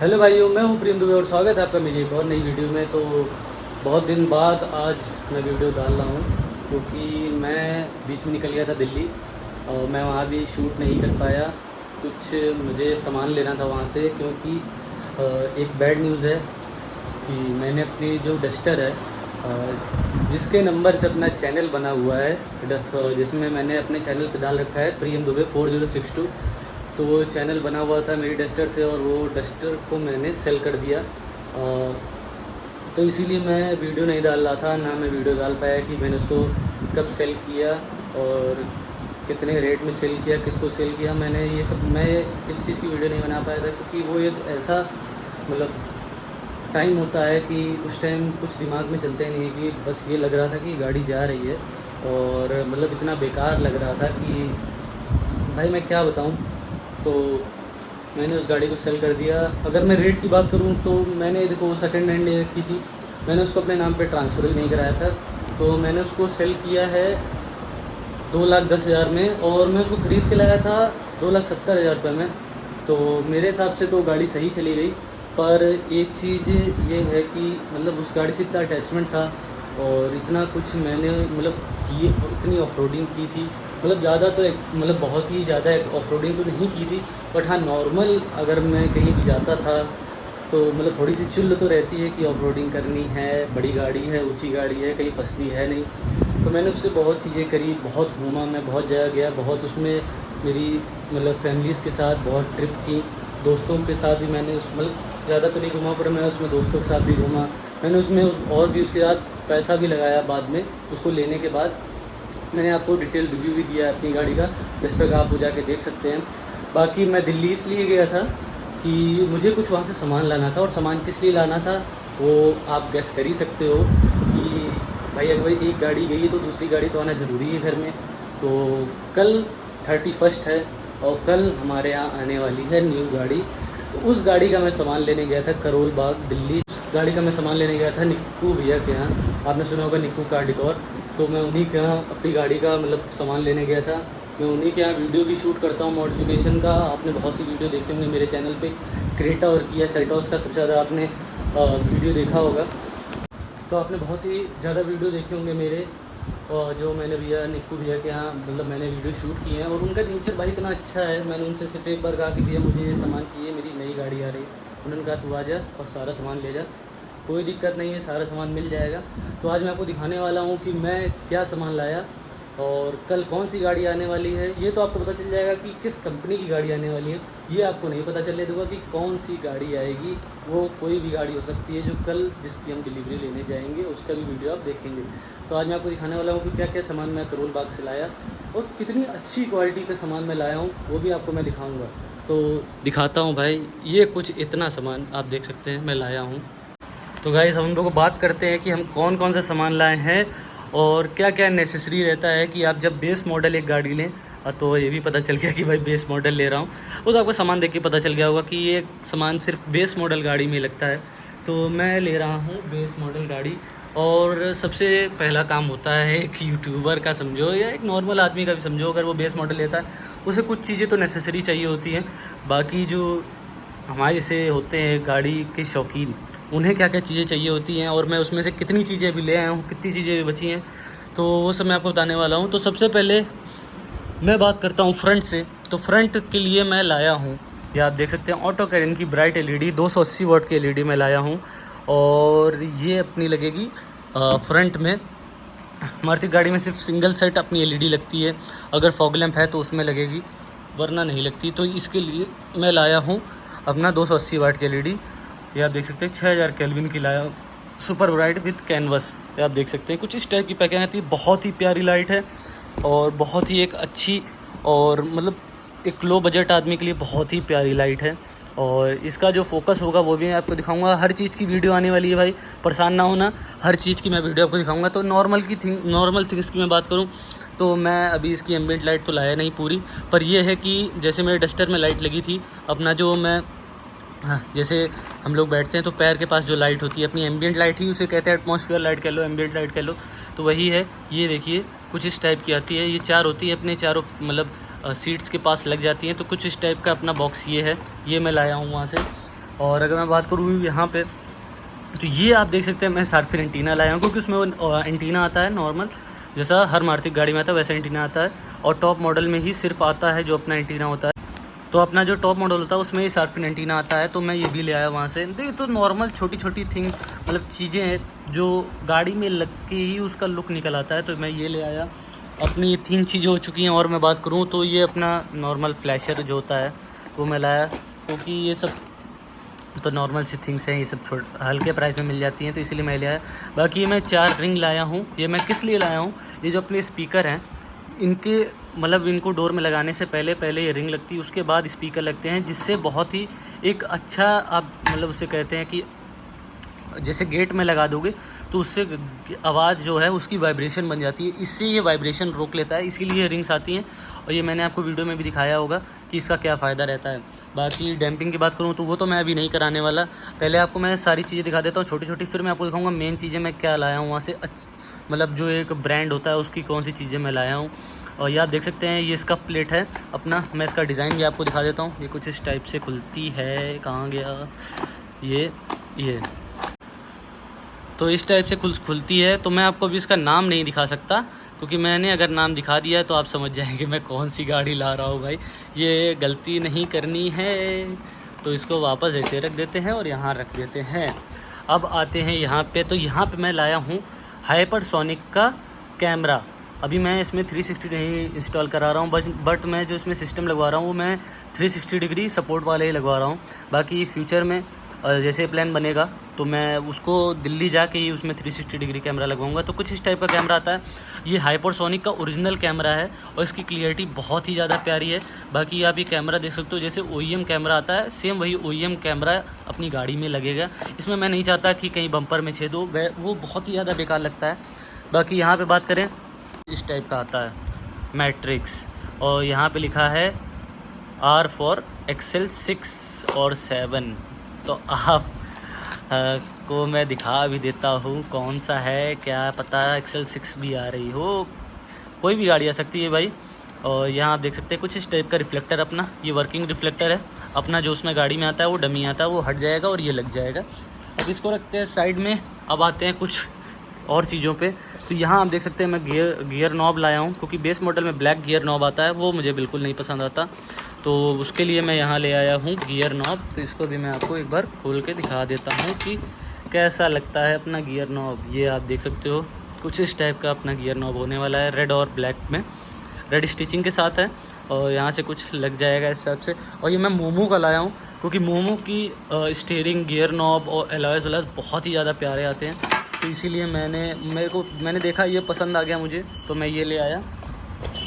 Hello भाइयों, मैं हूँ प्रेम दुबे और स्वागत है आपका मेरी एक और नई वीडियो में। तो बहुत दिन बाद आज मैं वीडियो डाल रहा हूँ क्योंकि मैं बीच में निकल गया था दिल्ली और मैं वहाँ भी शूट नहीं कर पाया। कुछ मुझे सामान लेना था वहाँ से क्योंकि एक बैड न्यूज़ है कि मैंने अपनी जो डस्टर है जिसके नंबर से अपना चैनल बना हुआ है, जिसमें मैंने अपने चैनल पे डाल रखा है प्रियम दुबे 4062। तो वो चैनल बना हुआ था मेरी डस्टर से और वो डस्टर को मैंने सेल कर दिया। तो इसीलिए मैं वीडियो नहीं डाल रहा था, ना मैं वीडियो डाल पाया कि मैंने उसको कब सेल किया और कितने रेट में सेल किया, किसको सेल किया। मैंने ये सब मैं इस चीज़ की वीडियो नहीं बना पाया था क्योंकि वो एक ऐसा मतलब टाइम होता है कि उस टाइम कुछ दिमाग में चलता ही नहीं है कि बस ये लग रहा था कि गाड़ी जा रही है और मतलब इतना बेकार लग रहा था कि भाई मैं क्या बताऊँ। तो मैंने उस गाड़ी को सेल कर दिया। अगर मैं रेट की बात करूँ तो मैंने देखो सेकंड हैंड ले रखी थी, मैंने उसको अपने नाम पे ट्रांसफ़र भी नहीं कराया था। तो मैंने उसको सेल किया है 2,10,000 में और मैं उसको ख़रीद के लाया था 2,70,000 रुपये में। तो मेरे हिसाब से तो गाड़ी सही चली गई, पर एक चीज़ ये है कि मतलब उस गाड़ी से इतना अटैचमेंट था और इतना कुछ मैंने मतलब की, इतनी ऑफ रोडिंग की थी। मतलब ज़्यादा तो मतलब बहुत ही ज़्यादा ऑफ रोडिंग तो नहीं की थी, बट हाँ नॉर्मल अगर मैं कहीं भी जाता था तो मतलब थोड़ी सी चिल्ल तो रहती है कि ऑफ रोडिंग करनी है, बड़ी गाड़ी है, ऊंची गाड़ी है, कहीं फंसती है नहीं। तो मैंने उससे बहुत चीज़ें करी, बहुत घूमा, मैं बहुत जगह गया, बहुत उसमें मेरी मतलब फैमिलीज़ के साथ बहुत ट्रिप थी। दोस्तों के साथ भी मैंने उस मतलब ज़्यादा तो नहीं घूमा पर मैं उसमें दोस्तों के साथ भी घूमा। मैंने उसमें और भी उसके साथ पैसा भी लगाया बाद में उसको लेने के बाद। मैंने आपको डिटेल रिव्यू भी दिया है अपनी गाड़ी का, जिस पर आप जाके देख सकते हैं। बाकी मैं दिल्ली इसलिए गया था कि मुझे कुछ वहाँ से सामान लाना था, और सामान किस लिए लाना था वो आप गेस कर ही सकते हो कि भाई अगर एक गाड़ी गई तो दूसरी गाड़ी तो आना ज़रूरी है घर में। तो कल 31 है और कल हमारे यहाँ आने वाली है न्यू गाड़ी। तो उस गाड़ी का मैं सामान लेने गया था करोल बाग दिल्ली। उस गाड़ी का मैं सामान लेने गया था निक्कू भैया के यहाँ, आपने सुना होगा निक्कू कार डेकोर। तो मैं उन्हीं के यहाँ अपनी गाड़ी का मतलब सामान लेने गया था। मैं उन्हीं के यहाँ वीडियो भी शूट करता हूँ मॉडिफिकेशन का। आपने बहुत ही वीडियो देखे होंगे मेरे चैनल पे, क्रेटा और किया सेल्टॉस का सबसे ज़्यादा आपने वीडियो देखा होगा। तो आपने बहुत ही ज़्यादा वीडियो देखे होंगे मेरे, और जो मैंने भैया निक्कू भैया के यहाँ मतलब मैंने वीडियो शूट किए हैं। और उनका नेचर भाई इतना अच्छा है, मैंने उनसे सिर्फ एक बार कहा कि भैया मुझे ये सामान चाहिए, मेरी नई गाड़ी आ रही। उन्होंने कहा तू आ जा और सारा सामान ले जा, कोई दिक्कत नहीं है, सारा सामान मिल जाएगा। तो आज मैं आपको दिखाने वाला हूँ कि मैं क्या सामान लाया और कल कौन सी गाड़ी आने वाली है। ये तो आपको पता चल जाएगा कि किस कंपनी की गाड़ी आने वाली है, ये आपको नहीं पता चलने दूंगा कि कौन सी गाड़ी आएगी। वो कोई भी गाड़ी हो सकती है जो कल जिसकी हम डिलीवरी लेने जाएंगे, उसका भी वीडियो आप देखेंगे। तो आज मैं आपको दिखाने वाला हूँ कि क्या क्या सामान मैं करोल बाग से लाया और कितनी अच्छी क्वालिटी का सामान मैं लाया हूँ, वो भी आपको मैं दिखाऊँगा। तो दिखाता हूँ भाई, ये कुछ इतना सामान आप देख सकते हैं मैं लाया हूँ। तो गाइस हम लोग बात करते हैं कि हम कौन कौन सा सामान लाए हैं और क्या क्या नेसेसरी रहता है कि आप जब बेस मॉडल एक गाड़ी लें। तो ये भी पता चल गया कि भाई बेस मॉडल ले रहा हूँ, वो तो आपको सामान देख के पता चल गया होगा कि ये सामान सिर्फ बेस मॉडल गाड़ी में लगता है। तो मैं ले रहा हूँ बेस मॉडल गाड़ी। और सबसे पहला काम होता है एक यूट्यूबर का समझो या एक नॉर्मल आदमी का भी समझो, अगर वो बेस मॉडल लेता है उसे कुछ चीज़ें तो नेसेसरी चाहिए होती हैं। बाकी जो हमारे से होते हैं गाड़ी के शौकीन, उन्हें क्या क्या चीज़ें चाहिए होती हैं और मैं उसमें से कितनी चीज़ें अभी ले आया हूँ, कितनी चीज़ें अभी बची हैं, तो वो सब मैं आपको बताने वाला हूँ। तो सबसे पहले मैं बात करता हूँ फ्रंट से। तो फ्रंट के लिए मैं लाया हूँ, ये आप देख सकते हैं, ऑटो कैरन की ब्राइट एलईडी 280 वाट की एलईडी मैं लाया हूँ। और ये अपनी लगेगी फ्रंट में। मारुति गाड़ी में सिर्फ सिंगल सेट अपनी एलईडी लगती है, अगर फॉग लैंप है तो उसमें लगेगी वरना नहीं लगती। तो इसके लिए मैं लाया हूँ अपना 280 वाट की एलईडी। ये आप देख सकते हैं 6000 केल्विन की लाया, सुपर ब्राइट विद कैनवस। ये आप देख सकते हैं कुछ इस टाइप की पैकिंग आती है। बहुत ही प्यारी लाइट है और बहुत ही एक अच्छी और मतलब एक लो बजट आदमी के लिए बहुत ही प्यारी लाइट है। और इसका जो फोकस होगा वो भी मैं आपको दिखाऊंगा। हर चीज़ की वीडियो आने वाली है भाई, परेशान ना होना, हर चीज़ की मैं वीडियो आपको दिखाऊंगा। तो नॉर्मल थिंग्स की मैं बात करूँ तो मैं अभी इसकी एम्बिएंट लाइट तो लाया नहीं पूरी, पर यह है कि जैसे मेरे डस्टर में लाइट लगी थी अपना जो मैं जैसे हम लोग बैठते हैं तो पैर के पास जो लाइट होती है अपनी एम्बिएंट लाइट ही उसे कहते हैं, एटमॉस्फेयर लाइट कह लो, एम्बिएंट लाइट कह लो, तो वही है। ये देखिए कुछ इस टाइप की आती है, ये 4 होती है अपने चारों मतलब सीट्स के पास लग जाती हैं। तो कुछ इस टाइप का अपना बॉक्स ये है, ये मैं लाया हूँ वहाँ से। और अगर मैं बात करूँ यहाँ पे, तो ये आप देख सकते हैं मैं शार्क फिन एंटीना लाया हूँ, क्योंकि उसमें एंटीना आता है नॉर्मल, जैसा हर मारुति गाड़ी में आता है वैसा एंटीना आता है, और टॉप मॉडल में ही सिर्फ आता है जो अपना एंटीना होता है। तो अपना जो टॉप मॉडल होता है उसमें ही शार्क फिन एंटीना आता है, तो मैं ये भी ले आया वहाँ से। तो ये तो नॉर्मल छोटी छोटी थिंग मतलब चीज़ें हैं जो गाड़ी में लग के ही उसका लुक निकल आता है, तो मैं ये ले आया। अपनी ये 3 चीज़ें हो चुकी हैं। और मैं बात करूँ तो ये अपना नॉर्मल फ्लैशर जो होता है वो मैं लाया, क्योंकि ये सब तो नॉर्मल सी थिंग्स हैं, ये सब हल्के प्राइस में मिल जाती हैं, तो इसीलिए मैं ले आया। बाकी ये मैं 4 रिंग लाया हूँ। ये मैं किस लिए लाया हूँ, ये जो अपने स्पीकर हैं इनके मतलब इनको डोर में लगाने से पहले ये रिंग लगती है, उसके बाद स्पीकर लगते हैं, जिससे बहुत ही एक अच्छा आप मतलब उसे कहते हैं कि जैसे गेट में लगा दोगे तो उससे आवाज़ जो है उसकी वाइब्रेशन बन जाती है, इससे ये वाइब्रेशन रोक लेता है, इसीलिए ये रिंग्स आती हैं। और ये मैंने आपको वीडियो में भी दिखाया होगा कि इसका क्या फ़ायदा रहता है। बाकी डैम्पिंग की बात करूँ तो वो तो मैं अभी नहीं कराने वाला, पहले आपको मैं सारी चीज़ें दिखा देता हूँ छोटी छोटी, फिर मैं आपको दिखाऊँगा मेन चीज़ें मैं क्या लाया हूँ वहाँ से, मतलब जो एक ब्रांड होता है उसकी कौन सी चीज़ें मैं लाया हूँ। और ये आप देख सकते हैं ये इसका प्लेट है अपना, मैं इसका डिज़ाइन भी आपको दिखा देता हूँ। ये कुछ इस टाइप से खुलती है, कहाँ गया ये तो इस टाइप से खुलती है। तो मैं आपको अभी इसका नाम नहीं दिखा सकता, क्योंकि मैंने अगर नाम दिखा दिया तो आप समझ जाएंगे मैं कौन सी गाड़ी ला रहा हूँ भाई, ये गलती नहीं करनी है। तो इसको वापस ऐसे रख देते हैं और यहाँ रख देते हैं। अब आते हैं यहाँ पे, तो यहाँ पे मैं लाया हूँ हाइपरसोनिक का कैमरा। अभी मैं इसमें 360 नहीं इंस्टॉल करा रहा हूँ, बट मैं जो इसमें सिस्टम लगवा रहा हूँ वो मैं 360 डिग्री सपोर्ट वाले ही लगवा रहा हूँ। बाकी फ्यूचर में जैसे प्लान बनेगा तो मैं उसको दिल्ली जाके ही उसमें 360 डिग्री कैमरा लगवाऊंगा। तो कुछ इस टाइप का कैमरा आता है। ये हाइपरसोनिक का ओरिजिनल कैमरा है और इसकी क्लियरिटी बहुत ही ज़्यादा प्यारी है। बाकी आप ये कैमरा देख सकते हो, जैसे OEM कैमरा आता है सेम वही OEM कैमरा अपनी गाड़ी में लगेगा। इसमें मैं नहीं चाहता कि कहीं बम्पर में छेद हो, वो बहुत ही ज़्यादा बेकार लगता है। बाकी यहाँ पर बात करें, इस टाइप का आता है मैट्रिक्स, और यहाँ पर लिखा है R फॉर एक्सेल 6 और 7। तो आप को मैं दिखा भी देता हूँ कौन सा है, क्या पता एक्सेल 6 भी आ रही हो, कोई भी गाड़ी आ सकती है भाई। और यहाँ आप देख सकते हैं कुछ इस टाइप का रिफ्लेक्टर अपना, ये वर्किंग रिफ्लेक्टर है अपना, जो उसमें गाड़ी में आता है वो डमी आता है, वो हट जाएगा और ये लग जाएगा। अब इसको रखते हैं साइड में। अब आते हैं कुछ और चीज़ों पे। तो यहाँ आप देख सकते हैं मैं गियर नॉब लाया हूँ, क्योंकि बेस मॉडल में ब्लैक गियर नॉब आता है, वो मुझे बिल्कुल नहीं पसंद आता, तो उसके लिए मैं यहाँ ले आया हूँ गियर नॉब। तो इसको भी मैं आपको एक बार खोल के दिखा देता हूँ कि कैसा लगता है अपना गियर नॉब। ये आप देख सकते हो कुछ इस टाइप का अपना गियर नॉब होने वाला है, रेड और ब्लैक में, रेड स्टिचिंग के साथ है, और यहाँ से कुछ लग जाएगा इस हिसाब से। और ये मैं मोमो का लाया हूँ, क्योंकि मोमो की स्टीयरिंग गियर नॉब और एलॉयज़ वलॉयज़ बहुत ही ज़्यादा प्यारे आते हैं, तो इसीलिए मैंने देखा ये पसंद आ गया मुझे, तो मैं ये ले आया।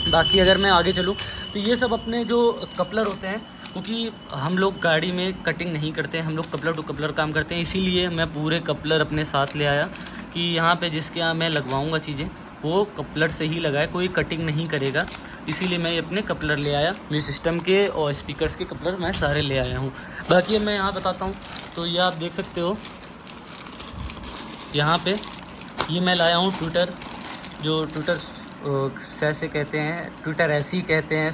बाकी अगर मैं आगे चलूँ तो ये सब अपने जो कपलर होते हैं, क्योंकि हम लोग गाड़ी में कटिंग नहीं करते हैं, हम लोग कपलर टू कपलर काम करते हैं, इसीलिए मैं पूरे कपलर अपने साथ ले आया कि यहाँ पे जिसके यहाँ मैं लगवाऊँगा चीज़ें वो कपलर से ही लगाए, कोई कटिंग नहीं करेगा। इसीलिए मैं अपने कपलर ले आया, म्यूजिक सिस्टम के और स्पीकर्स के कपलर मैं सारे ले आया हूँ। बाकी मैं यहाँ बताता हूँ, तो ये आप देख सकते हो यहाँ पे ये मैं लाया हूँ ट्विटर, जो ट्विटर से कहते हैं, ट्विटर ऐसी कहते हैं,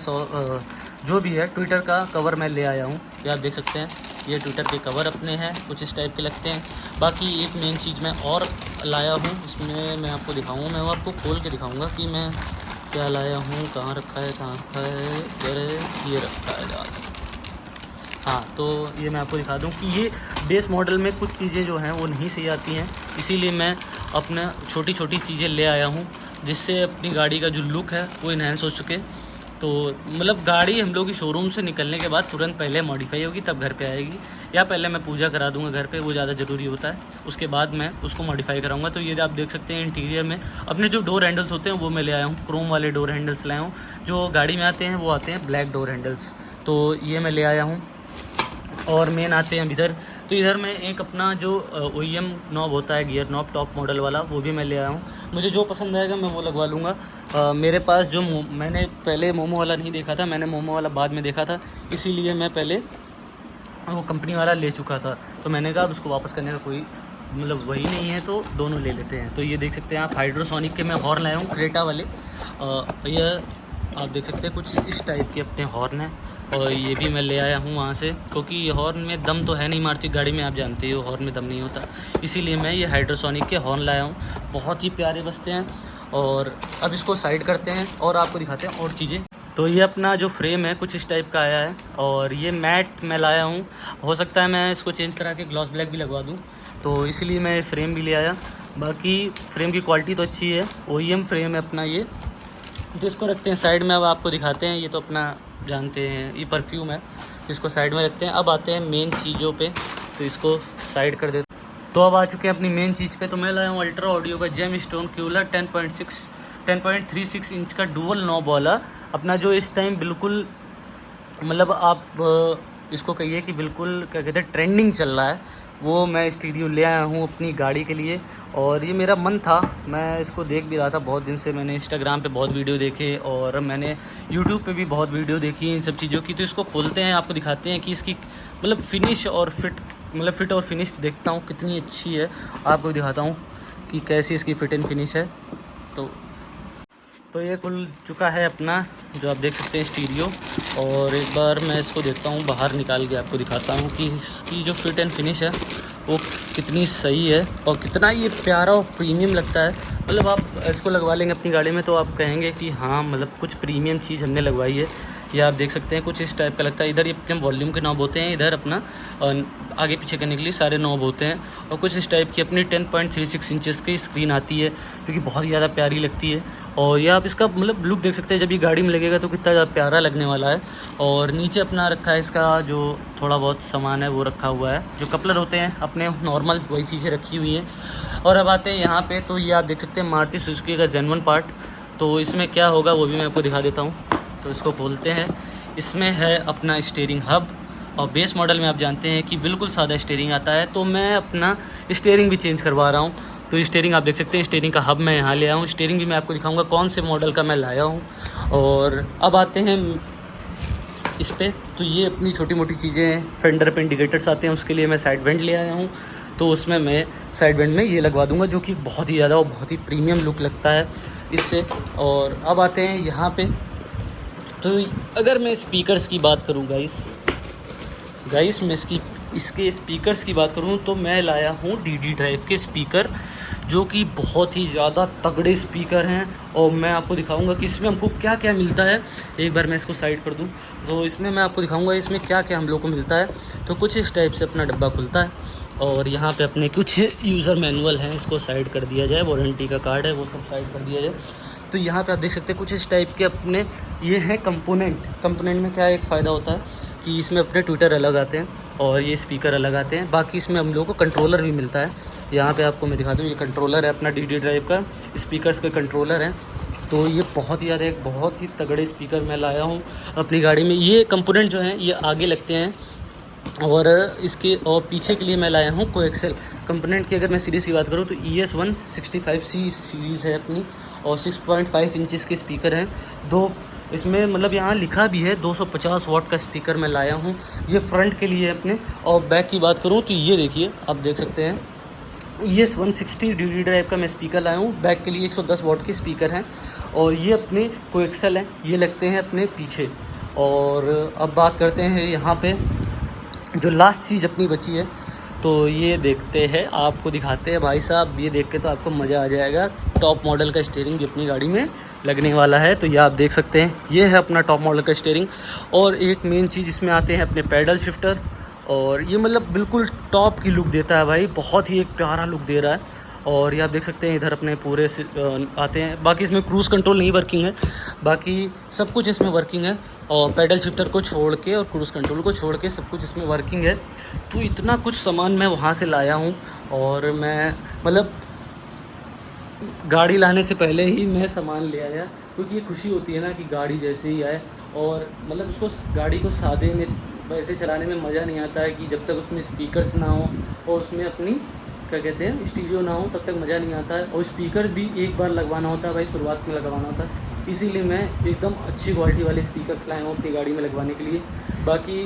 जो भी है ट्विटर का कवर मैं ले आया हूँ। ये आप देख सकते हैं ये ट्विटर के कवर अपने हैं, कुछ इस टाइप के लगते हैं। बाकी एक मेन चीज़ मैं और लाया हूँ, इसमें मैं आपको दिखाऊँगा, मैं वो आपको खोल के दिखाऊँगा कि मैं क्या लाया हूँ, कहाँ रखा है, ये रखा है। हाँ, तो ये मैं आपको दिखा दूँ कि ये बेस मॉडल में कुछ चीज़ें जो हैं वो नहीं सही आती हैं, इसीलिए मैं अपना छोटी छोटी चीज़ें ले आया हूँ, जिससे अपनी गाड़ी का जो लुक है वो इन्हेंस हो सके। तो मतलब गाड़ी हम लोग की शोरूम से निकलने के बाद तुरंत पहले मॉडिफाई होगी तब घर पे आएगी, या पहले मैं पूजा करा दूंगा घर पे, वो ज़्यादा ज़रूरी होता है, उसके बाद मैं उसको मॉडिफाई कराऊंगा। तो ये आप देख सकते हैं इंटीरियर में अपने जो डोर हैंडल्स होते हैं वो मैं ले आया हूँ, क्रोम वाले डोर हैंडल्स लाया हूँ। जो गाड़ी में आते हैं वो आते हैं ब्लैक डोर हैंडल्स, तो ये मैं ले आया हूँ। और मेन आते हैं इधर, तो इधर में एक अपना जो OEM नॉब होता है गियर नॉब टॉप मॉडल वाला, वो भी मैं ले आया हूँ। मुझे जो पसंद आएगा मैं वो लगवा लूँगा। मेरे पास जो मैंने पहले मोमो वाला नहीं देखा था, मैंने मोमो वाला बाद में देखा था, इसीलिए मैं पहले वो कंपनी वाला ले चुका था। तो मैंने कहा उसको वापस करने का कोई मतलब वही नहीं है, तो दोनों ले लेते हैं। तो ये देख सकते हैं आप हाइड्रोसोनिक के मैं हॉर्न लाया हूँ, क्रेटा वाले। ये आप देख सकते हैं कुछ इस टाइप के अपने हॉर्न हैं, और ये भी मैं ले आया हूँ वहाँ से, क्योंकि हॉर्न में दम तो है नहीं मारती गाड़ी में, आप जानते हो हॉर्न में दम नहीं होता, इसीलिए मैं ये हाइड्रोसोनिक के हॉर्न लाया हूँ। बहुत ही प्यारे बजते हैं। और अब इसको साइड करते हैं और आपको दिखाते हैं और चीज़ें। तो ये अपना जो फ्रेम है कुछ इस टाइप का आया है, और ये मैट मैं लाया हूँ। हो सकता है मैं इसको चेंज करा के ग्लॉस ब्लैक भी लगवा दूँ, तो इसीलिए मैं फ्रेम भी ले आया। बाकी फ्रेम की क्वालिटी तो अच्छी है, OEM फ्रेम है अपना ये। तो इसको रखते हैं साइड में। अब आपको दिखाते हैं, ये तो अपना जानते हैं ये परफ्यूम है, इसको साइड में रखते हैं। अब आते हैं मेन चीज़ों पे, तो इसको साइड कर देते हैं। तो अब आ चुके हैं अपनी मेन चीज़ पे। तो मैं लाया हूँ अल्ट्रा ऑडियो का जेम स्टोन क्यूलर 10.36 इंच का डुअल नॉब वाला अपना, जो इस टाइम बिल्कुल मतलब आप इसको कहिए कि बिल्कुल क्या कहते हैं ट्रेंडिंग चल रहा है, वो मैं स्टूडियो ले आया हूँ अपनी गाड़ी के लिए। और ये मेरा मन था, मैं इसको देख भी रहा था बहुत दिन से। मैंने इंस्टाग्राम पे बहुत वीडियो देखे और मैंने यूट्यूब पे भी बहुत वीडियो देखी इन सब चीज़ों की। तो इसको खोलते हैं, आपको दिखाते हैं कि इसकी मतलब फिनिश और फिट और फिनिश देखता हूँ कितनी अच्छी है। आपको दिखाता हूँ कि कैसी इसकी फिट एंड फिनिश है। तो ये खुल चुका है अपना, जो आप देख सकते हैं स्टीरियो। और एक बार मैं इसको देखता हूँ बाहर निकाल के, आपको दिखाता हूँ कि इसकी जो फिट एंड फिनिश है वो कितनी सही है और कितना ये प्यारा और प्रीमियम लगता है। मतलब आप इसको लगवा लेंगे अपनी गाड़ी में तो आप कहेंगे कि हाँ मतलब कुछ प्रीमियम चीज़ हमने लगवाई है। ये आप देख सकते हैं कुछ इस टाइप का लगता है। इधर ये अपने वॉल्यूम के नॉब होते हैं, इधर अपना आगे पीछे करने के लिए सारे नॉब होते हैं। और कुछ इस टाइप की अपनी 10.36 इंचेस की स्क्रीन आती है, जो कि बहुत ज़्यादा प्यारी लगती है। और ये आप इसका मतलब लुक देख सकते हैं, जब ये गाड़ी में लगेगा तो कितना ज़्यादा प्यारा लगने वाला है। और नीचे अपना रखा है इसका जो थोड़ा बहुत सामान है वो रखा हुआ है, जो कपलर होते हैं अपने नॉर्मल वही चीज़ें रखी हुई हैं। और अब आते हैं यहाँ पे, तो ये आप देख सकते हैं मारुति सुजुकी का जेन्युइन पार्ट। तो इसमें क्या होगा वो भी मैं आपको दिखा देता हूँ। तो इसको खोलते हैं। इसमें है अपना स्टीयरिंग हब, और बेस मॉडल में आप जानते हैं कि बिल्कुल सादा स्टीयरिंग आता है, तो मैं अपना स्टीयरिंग भी चेंज करवा रहा हूँ। तो स्टीयरिंग आप देख सकते हैं, स्टीयरिंग का हब मैं यहाँ ले आया हूँ। स्टीयरिंग भी मैं आपको दिखाऊंगा कौन से मॉडल का मैं लाया हूँ। और अब आते हैं इस पर, तो ये अपनी छोटी मोटी चीज़ें हैं। फेंडर पे इंडिकेटर्स आते हैं, उसके लिए मैं साइड वेंट ले आया हूँ। तो उसमें मैं साइड वेंट में ये लगवा दूंगा, जो कि बहुत ही ज़्यादा और बहुत ही प्रीमियम लुक लगता है इससे। और अब आते हैं यहाँ पे, तो अगर मैं स्पीकर्स की बात करूँ गाइस मैं इसके स्पीकर्स की बात करूँ तो मैं लाया हूँ DD ड्राइव के स्पीकर, जो कि बहुत ही ज़्यादा तगड़े स्पीकर हैं। और मैं आपको दिखाऊंगा कि इसमें हमको क्या क्या मिलता है। एक बार मैं इसको साइड कर दूं, तो इसमें मैं आपको दिखाऊंगा इसमें क्या क्या हम लोग को मिलता है। तो कुछ इस टाइप से अपना डब्बा खुलता है, और यहाँ पे अपने कुछ यूज़र मैनुअल हैं, इसको साइड कर दिया जाए। वारंटी का कार्ड है वो सब साइड कर दिया जाए। तो यहाँ पे आप देख सकते हैं कुछ इस टाइप के अपने ये हैं कंपोनेंट में क्या एक फ़ायदा होता है कि इसमें अपने ट्विटर अलग आते हैं और ये स्पीकर अलग आते हैं। बाकी इसमें हम लोगों को कंट्रोलर भी मिलता है। यहाँ पे आपको मैं दिखा दूँ, ये कंट्रोलर है अपना DD ड्राइव का, स्पीकर्स के कंट्रोलर हैं। तो ये बहुत ही एक बहुत ही तगड़े स्पीकर मैं लाया हूँ अपनी गाड़ी में। ये कंपोनेंट जो हैं ये आगे लगते हैं, और इसके और पीछे के लिए मैं लाया हूँ कोएक्सेल कंपोनेंट की। अगर मैं सीरीज़ की बात करूँ तो ES165C सीरीज़ है अपनी, और 6.5 इंचेस के स्पीकर हैं दो। इसमें मतलब यहाँ लिखा भी है 250 वाट का स्पीकर मैं लाया हूँ। ये फ्रंट के लिए अपने। और बैक की बात करूँ तो ये देखिए, आप देख सकते हैं ES160 DD ड्राइव का मैं स्पीकर लाया हूँ। बैक के लिए 110 वाट के स्पीकर हैं, और ये अपने कोएक्सेल हैं, ये लगते हैं अपने पीछे। और अब बात करते हैं यहाँ पे जो लास्ट चीज़ अपनी बची है, तो ये देखते हैं, आपको दिखाते हैं भाई साहब। ये देख के तो आपको मज़ा आ जाएगा। टॉप मॉडल का स्टीयरिंग भी अपनी गाड़ी में लगने वाला है। तो ये आप देख सकते हैं, ये है अपना टॉप मॉडल का स्टीयरिंग। और एक मेन चीज़ इसमें आते हैं अपने पैडल शिफ्टर, और ये मतलब बिल्कुल टॉप की लुक देता है भाई, बहुत ही एक प्यारा लुक दे रहा है। और ये आप देख सकते हैं इधर अपने पूरे आते हैं। बाकी इसमें क्रूज़ कंट्रोल नहीं वर्किंग है, बाकी सब कुछ इसमें वर्किंग है। और पैडल शिफ्टर को छोड़ के और क्रूज़ कंट्रोल को छोड़ के सब कुछ इसमें वर्किंग है। तो इतना कुछ सामान मैं वहाँ से लाया हूँ, और मैं मतलब गाड़ी लाने से पहले ही मैं सामान ले आया, क्योंकि ये खुशी होती है ना कि गाड़ी जैसे ही आए। और मतलब उसको गाड़ी को सादे में वैसे चलाने में मज़ा नहीं आता है कि जब तक उसमें स्पीकर्स ना हो और उसमें अपनी क्या कहते हैं स्टीरियो ना हो, तब तक मज़ा नहीं आता है। और स्पीकर भी एक बार लगवाना होता है भाई, शुरुआत में लगवाना होता है। इसीलिए मैं एकदम अच्छी क्वालिटी वाले स्पीकर्स लाया हूँ अपनी गाड़ी में लगवाने के लिए। बाकी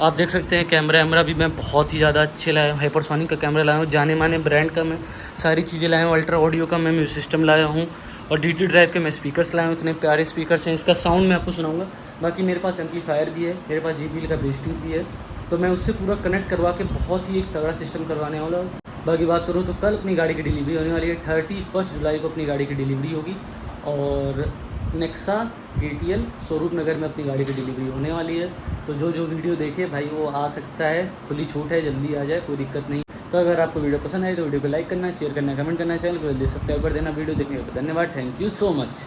आप देख सकते हैं कैमरा भी मैं बहुत ही ज़्यादा अच्छे लाया हूँ। हाइपरसोनिक का कैमरा लाया हूँ, जाने माने ब्रांड का मैं सारी चीज़ें लाया हूँ। अल्ट्रा ऑडियो का मैं म्यूजिक सिस्टम लाया हूँ और DT ड्राइव के मैं स्पीकर्स लाया हूँ। इतने प्यारे स्पीकर्स हैं, इसका साउंड मैं आपको सुनाऊँगा। बाकी मेरे पास एम्पलीफायर भी है, मेरे पास JBL का बेस ट्यूब भी है, तो मैं उससे पूरा कनेक्ट करवा के बहुत ही एक तगड़ा सिस्टम करवाने वाला हूँ। बाकी बात करूँ तो कल अपनी गाड़ी की डिलीवरी होने वाली है, 31 जुलाई को अपनी गाड़ी की डिलीवरी होगी और नेक्सा KTL स्वरूप नगर में अपनी गाड़ी की डिलीवरी होने वाली है। तो जो वीडियो देखे भाई वो आ सकता है, खुली छूट है, जल्दी आ जाए, कोई दिक्कत नहीं। तो अगर आपको वीडियो पसंद आए तो वीडियो को लाइक करना, शेयर करना, कमेंट करना, चैनल को जल्दी सब्सक्राइब कर देना। वीडियो देखने के लिए धन्यवाद, थैंक यू सो मच।